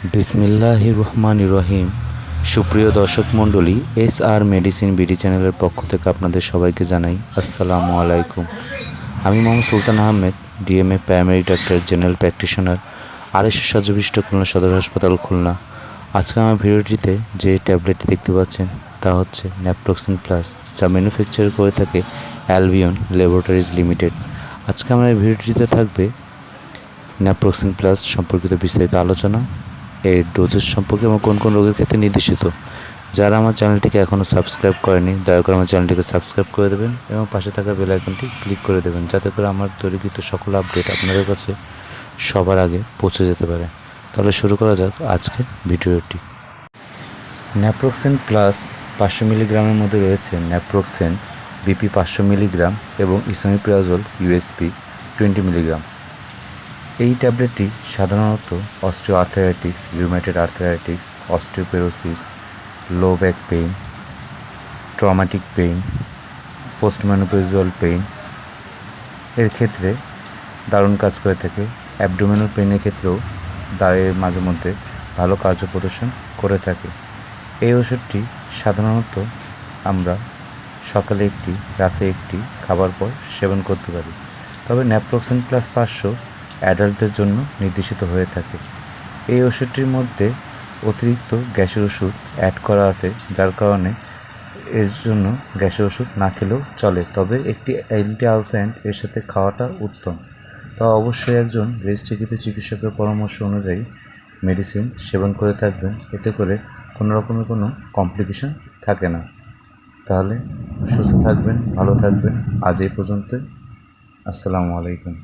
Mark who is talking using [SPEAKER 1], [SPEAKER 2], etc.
[SPEAKER 1] বিসমিল্লাহির রহমানির রহিম। সুপ্রিয় দর্শক মণ্ডলী, SR মেডিসিন বিডি চ্যানেলের পক্ষ থেকে আপনাদের সবাইকে জানাই আসসালামু আলাইকুম। আমি Mohammad Sultan Ahmed, DMA primary doctor, general practitioner, 250 শয্যাবিশিষ্ট খুলনা সদর হাসপাতাল, খুলনা। আজকে আমার ভিডিওটিতে যে ট্যাবলেটটি দেখতে পাচ্ছেন তা হচ্ছে ন্যাপ্রোক্সেন প্লাস, যা ম্যানুফ্যাকচার করে থাকে অ্যালবিয়ন ল্যাবরেটরিজ লিমিটেড। আজকে আমার এই ভিডিওটিতে থাকবে ন্যাপ্রোক্সেন প্লাস সম্পর্কিত বিস্তারিত আলোচনা, এর ডোজেস সম্পর্কে এবং কোন কোন রোগের ক্ষেত্রে নির্দেশিত। যারা আমার চ্যানেলটিকে এখনও সাবস্ক্রাইব করেনি, দয়া করে আমার চ্যানেলটিকে সাবস্ক্রাইব করে দেবেন এবং পাশে থাকা বেল আইকনটি ক্লিক করে দেবেন, যাতে করে আমার তৈরিকৃত সকল আপডেট আপনাদের কাছে সবার আগে পৌঁছে যেতে পারে। তাহলে শুরু করা যাক আজকের ভিডিওটি। ন্যাপ্রোক্সেন প্লাস 500 মিলিগ্রামের মধ্যে রয়েছে ন্যাপ্রোক্সেন BP 500 মিলিগ্রাম এবং ইসোমিপ্রাজোল USP 20 মিলিগ্রাম। এই ট্যাবলেটটি সাধারণত osteoarthritis, rheumatoid arthritis, osteoporosis, low back pain, traumatic pain, postmenopausal pain এর ক্ষেত্রে দারুণ কাজ করে থাকে। অ্যাবডোমিনাল পেইনের ক্ষেত্রেও দাঁড়ের মাঝে মধ্যে ভালো কার্য প্রদর্শন করে থাকে। এই ওষুধটি সাধারণত আমরা সকালে একটি, রাতে একটি খাবার পর সেবন করতে পারি। তবে ন্যাপ্রোক্সেন প্লাস 500 অ্যাডাল্টদের জন্য নির্দেশিত হয়ে থাকে। এই ওষুধটির মধ্যে অতিরিক্ত গ্যাসের ওষুধ অ্যাড করা আছে, যার কারণে এর জন্য গ্যাসের ওষুধ না খেলেও চলে, তবে একটি অ্যান্টি আলসারেন্ট এর সাথে খাওয়াটা উত্তম। তা অবশ্যই একজন রেজিস্ট্রিকৃত চিকিৎসকের পরামর্শ অনুযায়ী মেডিসিন সেবন করে থাকবেন, এতে করে কোনো রকমের কোনো কমপ্লিকেশন থাকে না। তাহলে সুস্থ থাকবেন, ভালো থাকবেন। আজ এই পর্যন্তই। আসসালামু আলাইকুম।